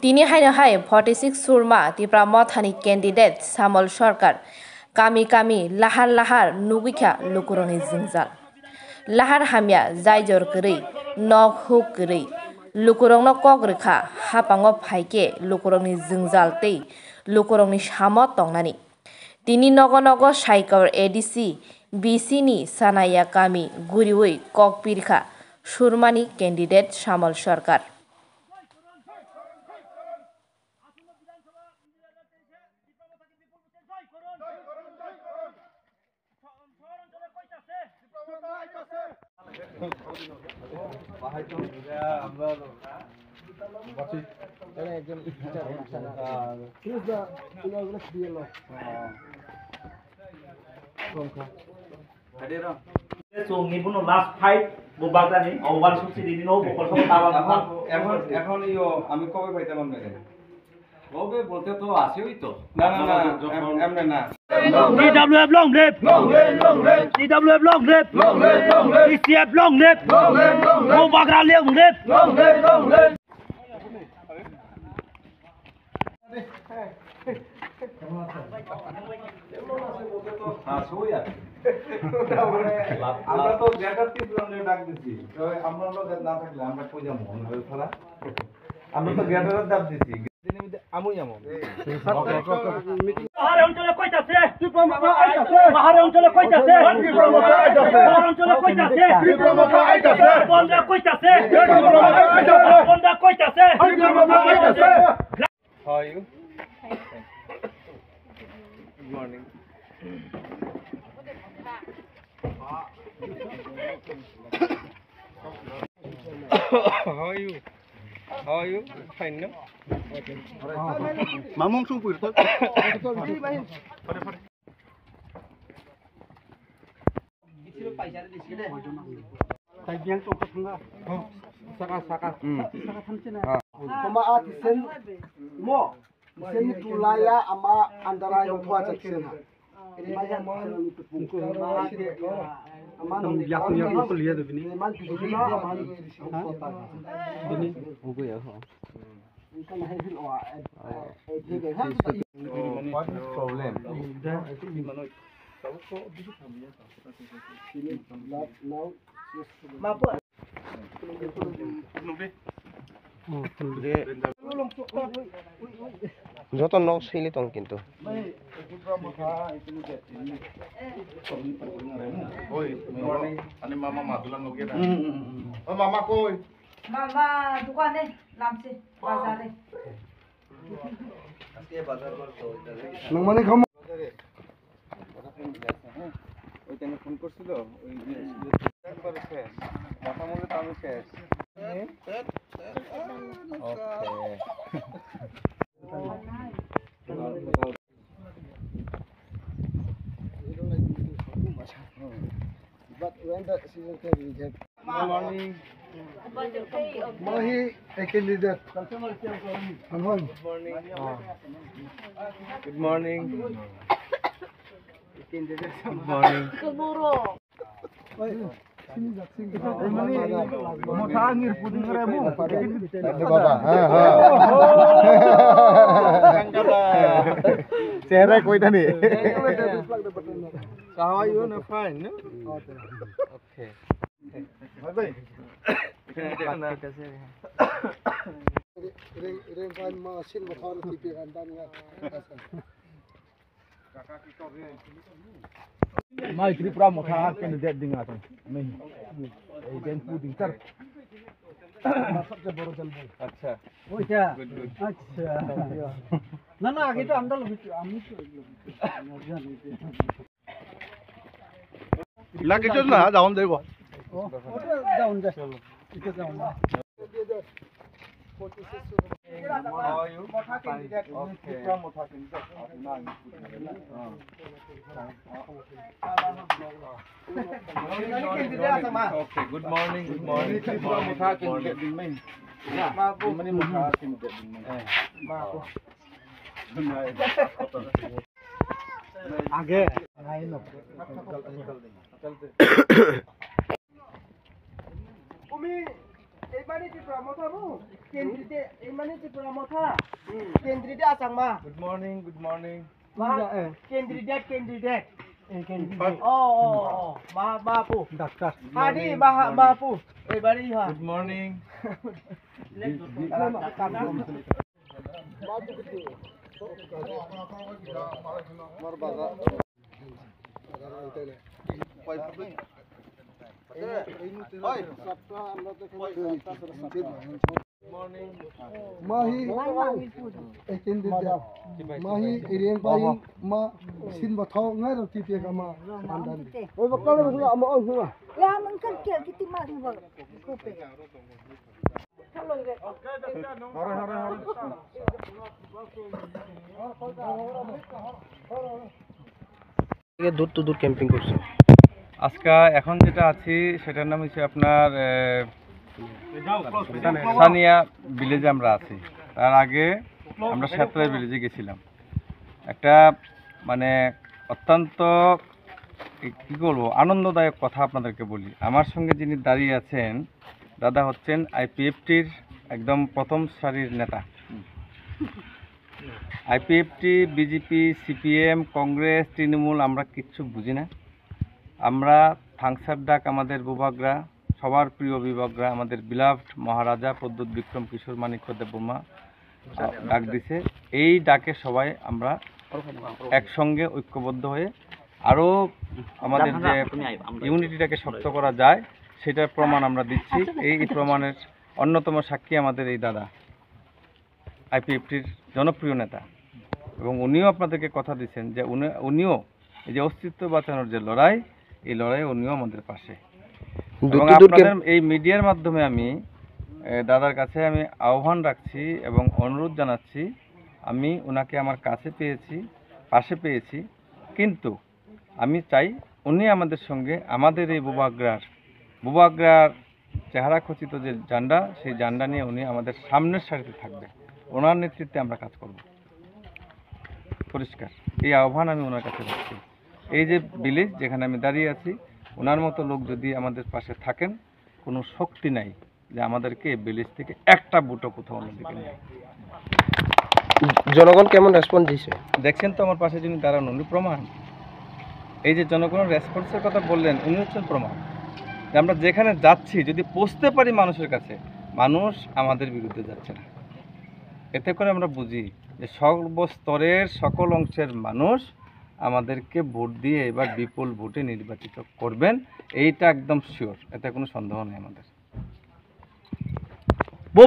Tini hai 46 surma tipra mothani candidate Samal Sarkar kami lahar nugikha lukuroni zingjal lahar hamya jaijor gri nok huk gri lukurong no kogrikha hapango phaike lukuroni zingjal tei lukuroni samo tongnani tini nogo saikor ADC BC ni sanaya kami guriwi kokpirkha surmani candidate Samal Sarkar last fight bubagani awal subsidi dino bokol sama tabang এখন ইও আমি কবে পাইতাম আপনাকে কবে বলতে তো আসেই তো না এমনে না DWF long live DWF long live DCF long live Bubagra long live আমরা তো গ্যাটার টিপলামে ডাক দিছি তো আমরা লোক না থাকলে আমরা কই যাবো খেলা আমরা তো গ্যাটারের ডাক দিছি আমুই আমু পাহাড় অঞ্চলে কইতাছে পাহাড় অঞ্চলে কইতাছে পাহাড় অঞ্চলে কইতাছে বন্ধা কইতাছে বন্ধা কইতাছে How are you? Good morning. How are you? Fine, no? Mamong sungpur to. Tagian to katanga. Saka. Saka thamchina. Koma atisen mo. Sen tulaya ama andara yotwa chaksen. Aman yak ko liya de bini. Man bini ogo ya ho. What is problem? যত knock ছিলি তং কিন্তু মামা কই Mama dukane lamse bazare. নং মানে খাম ওই টাইমে ফোন করছিল ওই একবারে শেষ কথা মনে তো আমি শেষ But when the season came, we get morning. Mahi a candidate. I'm home. Good morning. Good morning. Kemuro. Mothangir puding remo. Baba. Chehra koi tha nahi. So how are you? No, fine. No? Okay. Bye. Ring kan machine motor tipi andan ya. Mai Tripura motha candidate dinga to मैं এই দেন pudding sir सबसे बड़ो जल बोल अच्छा ওইটা good আচ্ছা না আগে তো আমরা আমি লাগে তো না ডাউন দেব ওটা ডাউন যা এটা down How are you? Okay. Okay, good morning. Good morning. Good morning. आगे Good morning, good morning. Good morning. Mahi candidate Mahi iriang paling ma sin bathau ngai ro ti te kama andan oi bakal ro ama oi hua Ya mungkin kita masih kopi. দূর তো দূর camping করছে আজকে এখন যেটা আছি সেটার নাম হচ্ছে আপনার সানিয়া ভিলেজে আমরা আছি। তার আগে আমরা সাতরাই ভিলেজে গেছিলাম। একটা মানে অত্যন্ত কি বলবো আনন্দদায়ক কথা আপনাদেরকে বলি। আমার সঙ্গে যিনি দাঁড়িয়ে আছেন দাদা হচ্ছেন আইপিএফটির একদম প্রথম সারির নেতা। IPFT, BJP, CPM, Congress, Trinamool আমরা কিচ্ছু বুঝি না। আমরা থাংসার ডাক আমাদের বুবাগরা, সবার প্রিয় বিভাগরা, আমাদের বিলাভড মহারাজা প্রদ্যুৎ বিক্রম কিশোর মানিক্য দেববর্মা ডাক দিছে। এই ডাকে সবাই আমরা একসঙ্গে ঐক্যবদ্ধ হয়ে আরও আমাদের যে ইউনিটিটাকে শক্ত করা যায় সেটার প্রমাণ আমরা দিচ্ছি। এই প্রমাণের অন্যতম সাক্ষী আমাদের এই দাদা, আইপিএফটির জনপ্রিয় নেতা, এবং উনিও আপনাদেরকে কথা দিচ্ছেন যে উনিও এই যে অস্তিত্ব বাঁচানোর যে লড়াই, এই লড়াই উনিও আমাদের পাশে। এবং আপনাদের এই মিডিয়ার মাধ্যমে আমি দাদার কাছে আমি আহ্বান রাখছি এবং অনুরোধ জানাচ্ছি, আমি ওনাকে আমার কাছে পেয়েছি, পাশে পেয়েছি, কিন্তু আমি চাই উনি আমাদের সঙ্গে আমাদের এই বুবাগ্রার চেহারা খচিত যে ঝান্ডা, সেই ঝান্ডা নিয়ে উনি আমাদের সামনের সারিতে থাকবে। ওনার নেতৃত্বে আমরা কাজ করব, পরিষ্কার এই আহ্বান আমি ওনার কাছে রাখছি। এই যে ভিলেজ যেখানে আমি দাঁড়িয়ে আছি, ওনার মতো লোক যদি আমাদের পাশে থাকেন, কোনো শক্তি নাই যে আমাদেরকে এই ভিলেজ থেকে একটা বুটো কোথাও অন্যদিকে নেই। জনগণ কেমন রেসপন্স দিয়েছে দেখছেন তো আমার পাশে যিনি দাঁড়ান উনি প্রমাণ। এই যে জনগণের রেসপন্সের কথা বললেন, উনি হচ্ছেন প্রমাণ যে আমরা যেখানে যাচ্ছি যদি পৌঁছতে পারি মানুষের কাছে, মানুষ আমাদের বিরুদ্ধে যাচ্ছে না। এতে করে আমরা বুঝি যে সর্বস্তরের সকল অংশের মানুষ আমাদেরকে ভোট দিয়ে এবার বিপুল ভোটে নির্বাচিত করবেন, এইটা একদম শিওর, এতে কোনো সন্দেহ নেই আমাদের।